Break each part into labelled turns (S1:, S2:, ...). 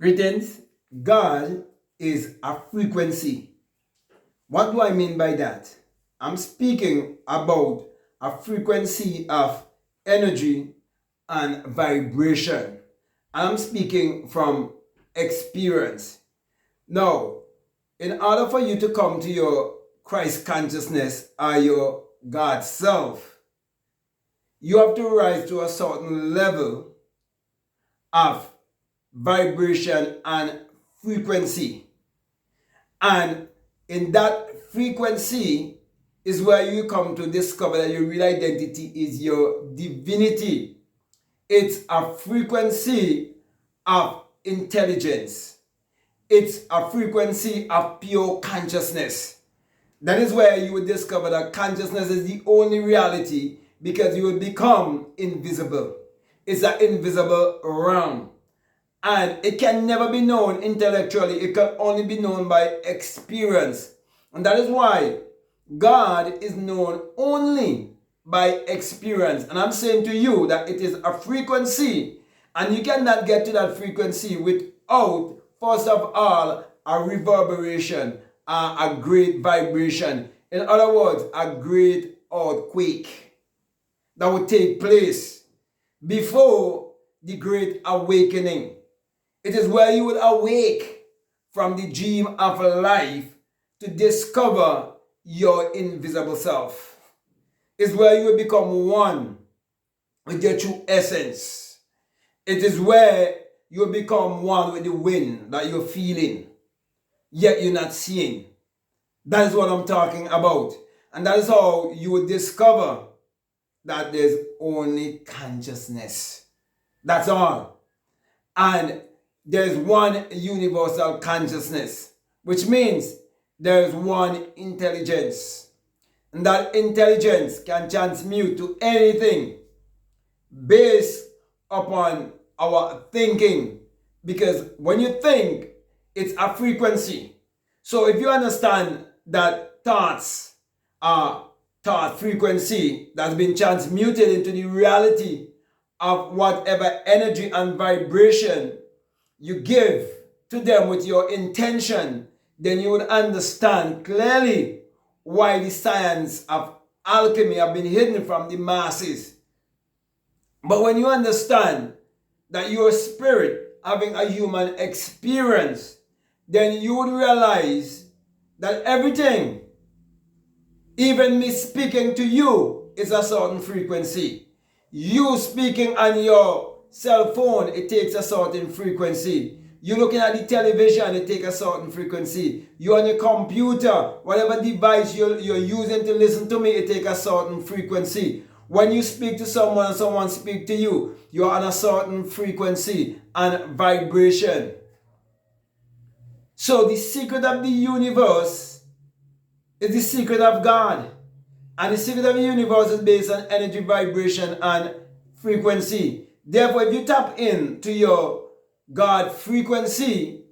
S1: Greetings. God is a frequency. What do I mean by that? I'm speaking about a frequency of energy and vibration. I'm speaking from experience. Now, in order for you to come to your Christ consciousness or your God self, you have to rise to a certain level of vibration and frequency. And in that frequency is where you come to discover that your real identity is your divinity. It's a frequency of intelligence. It's a frequency of pure consciousness. That is where you will discover that consciousness is the only reality because you will become invisible. It's an invisible realm. And it can never be known intellectually. It can only be known by experience. And that is why God is known only by experience. And I'm saying to you that it is a frequency. And you cannot get to that frequency without, first of all, a reverberation, a great vibration. In other words, a great earthquake that would take place before the great awakening. It is where you will awake from the dream of life to discover your invisible self. It's where you will become one with your true essence. It is where you will become one with the wind that you're feeling, yet you're not seeing. That is what I'm talking about. And that is how you will discover that there's only consciousness. That's all. And there's one universal consciousness, which means there's one intelligence. And that intelligence can transmute to anything based upon our thinking. Because when you think, it's a frequency. So if you understand that thoughts are thought frequency that's been transmuted into the reality of whatever energy and vibration you give to them with your intention, then you would understand clearly why the science of alchemy have been hidden from the masses. But when you understand that your spirit having a human experience, then you would realize that everything, even me speaking to you, is a certain frequency. You speaking on your cell phone, it takes a certain frequency. You looking at the television, it takes a certain frequency. You on your computer, whatever device you're using to listen to me, it takes a certain frequency. When you speak to someone and someone speak to you, you're on a certain frequency and vibration. So the secret of the universe is the secret of God. And the secret of the universe is based on energy, vibration, and frequency. Therefore, if you tap into your God frequency,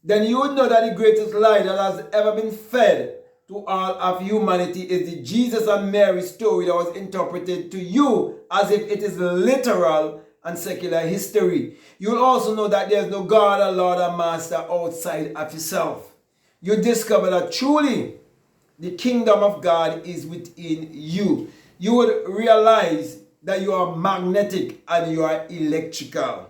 S1: then you would know that the greatest lie that has ever been fed to all of humanity is the Jesus and Mary story that was interpreted to you as if it is literal and secular history. You will also know that there is no God or Lord or Master outside of yourself. You discover that truly the kingdom of God is within you. You would realize that you are magnetic and you are electrical.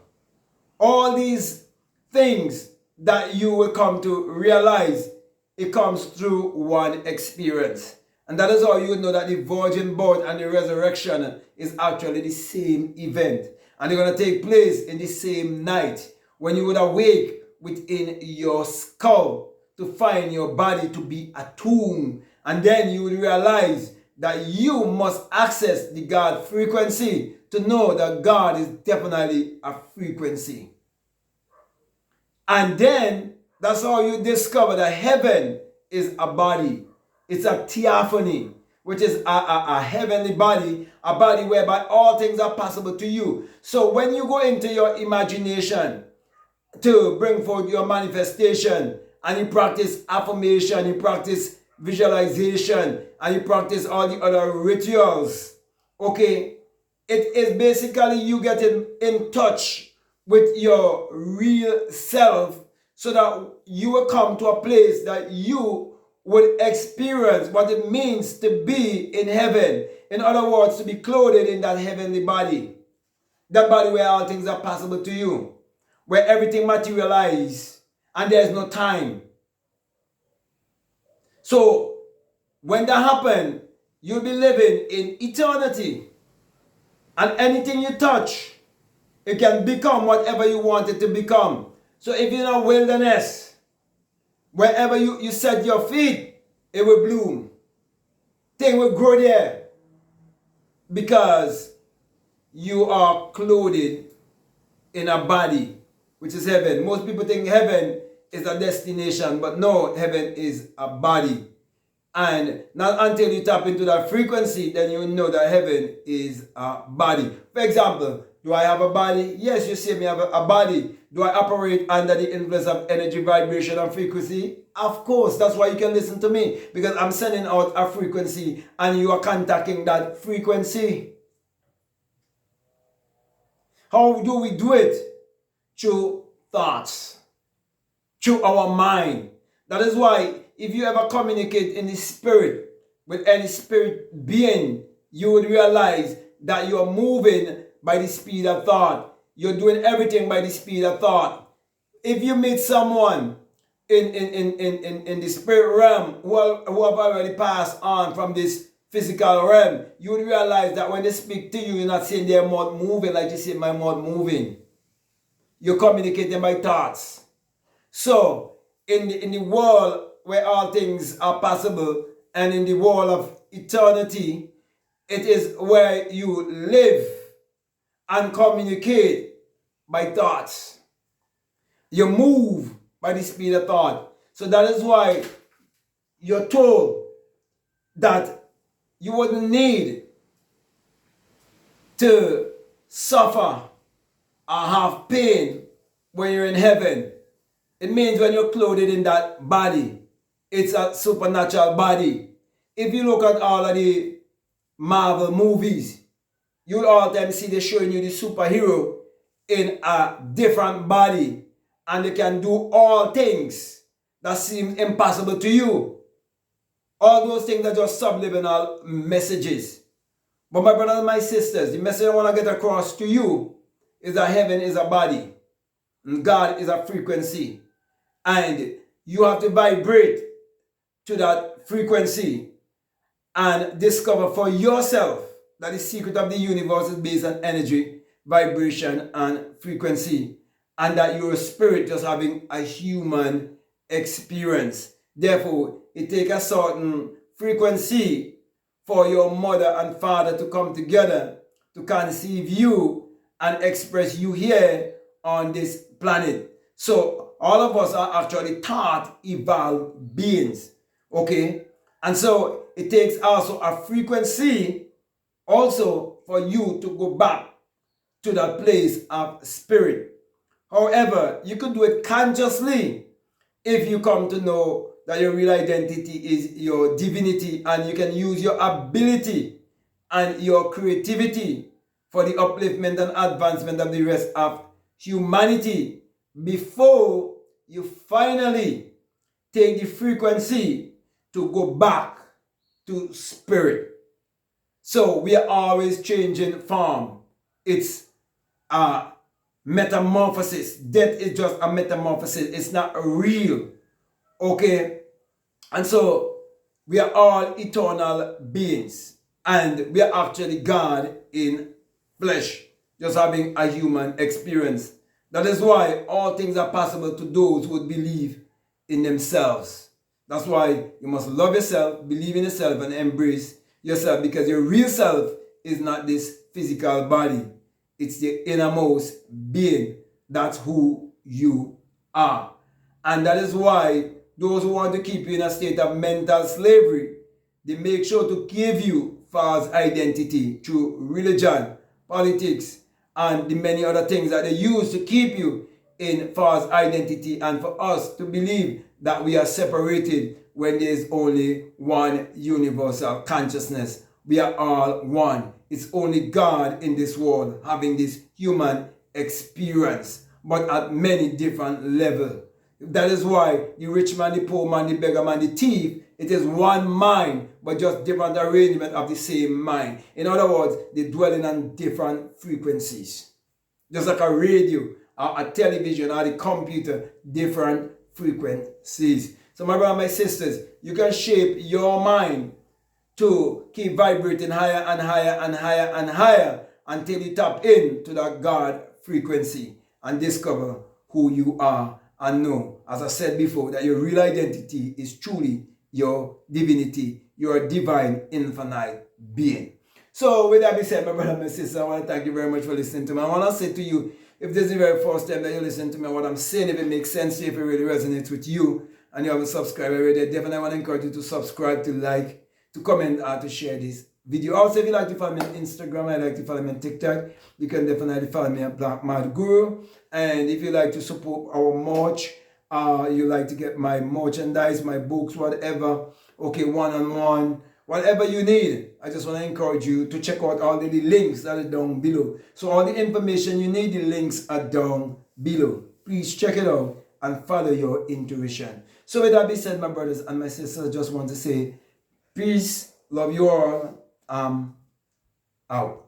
S1: All these things that you will come to realize, it comes through one experience. And that is how you know that the virgin birth and the resurrection is actually the same event. And they're going to take place in the same night when you would awake within your skull to find your body to be a tomb. And then you will realize that you must access the God frequency to know that God is definitely a frequency. And then that's how you discover that heaven is a body. It's a theophany, which is a heavenly body, a body whereby all things are possible to you. So when you go into your imagination to bring forth your manifestation, and you practice affirmation, you practice visualization, and you practice all the other rituals, okay, it is basically you getting in touch with your real self, so that you will come to a place that you would experience what it means to be in heaven. In other words, to be clothed in that heavenly body. That body where all things are possible to you, where everything materializes and there's no time. So when that happens, you'll be living in eternity. And anything you touch, it can become whatever you want it to become. So if you're in a wilderness, wherever you set your feet, it will bloom. Things will grow there. Because you are clothed in a body, which is heaven. Most people think heaven is a destination, but no, heaven is a body. And not until you tap into that frequency, then you know that heaven is a body. For example, do I have a body? Yes, you see me have a body. Do I operate under the influence of energy, vibration, and frequency? Of course, that's why you can listen to me. Because I'm sending out a frequency and you are contacting that frequency. How do we do it? Through thoughts. Through our mind. That is why if you ever communicate in the spirit with any spirit being, you would realize that you are moving by the speed of thought. You're doing everything by the speed of thought. If you meet someone in the spirit realm who have already passed on from this physical realm, you would realize that when they speak to you, you're not saying their mouth moving like you see my mouth moving. You're communicating by thoughts. So, in the world where all things are possible, and in the world of eternity, it is where you live and communicate by thoughts. You move by the speed of thought. So that is why you're told that you wouldn't need to suffer or have pain when you're in heaven. It means when you're clothed in that body, it's a supernatural body. If you look at all of the Marvel movies, you'll all the time see they're showing you the superhero in a different body, and they can do all things that seem impossible to you. All those things are just subliminal messages. But my brothers and my sisters, the message I want to get across to you is that heaven is a body and God is a frequency. And you have to vibrate to that frequency and discover for yourself that the secret of the universe is based on energy, vibration, and frequency. And that your spirit just having a human experience. Therefore, it takes a certain frequency for your mother and father to come together to conceive you and express you here on this planet. So all of us are actually thought evolved beings. Okay? And so it takes also a frequency also for you to go back to that place of spirit. However, you could do it consciously if you come to know that your real identity is your divinity, and you can use your ability and your creativity for the upliftment and advancement of the rest of humanity before you finally take the frequency to go back to spirit. So we are always changing form. It's a metamorphosis. Death is just a metamorphosis. It's not real. Okay? And so we are all eternal beings. And we are actually God in flesh. Just having a human experience. That is why all things are possible to those who would believe in themselves. That's why you must love yourself, believe in yourself, and embrace yourself. Because your real self is not this physical body. It's the innermost being. That's who you are. And that is why those who want to keep you in a state of mental slavery, they make sure to give you false identity through religion, politics, and the many other things that they use to keep you in false identity, and for us to believe that we are separated when there is only one universal consciousness. We are all one. It's only God in this world having this human experience. but at many different levels. That is why the rich man, the poor man, the beggar man, the thief, it is one mind, but just different arrangement of the same mind. In other words, they dwell on different frequencies. Just like a radio, or a television, or the computer, different frequencies. So my brothers and my sisters, you can shape your mind to keep vibrating higher and higher and higher and higher until you tap into that God frequency and discover who you are and know, as I said before, that your real identity is truly your divinity, your divine infinite being. So with that being said, my brother and my sister, I want to thank you very much for listening to me. I want to say to you, if this is the very first time that you listen to me, what I'm saying, if it makes sense to you, if it really resonates with you, and you haven't subscribed already, I definitely want to encourage you to subscribe, to like, to comment, and to share this video. Also, if you like to follow me on Instagram, I like to follow me on TikTok, you can definitely follow me at BlackMadGuru. And if you like to support our merch, you like to get my merchandise, my books, whatever, okay, one-on-one, whatever you need, I just want to encourage you to check out all the links that are down below. So all the information you need, the links are down below. Please check it out and follow your intuition. So with that being said, my brothers and my sisters, I just want to say peace, love you all, out.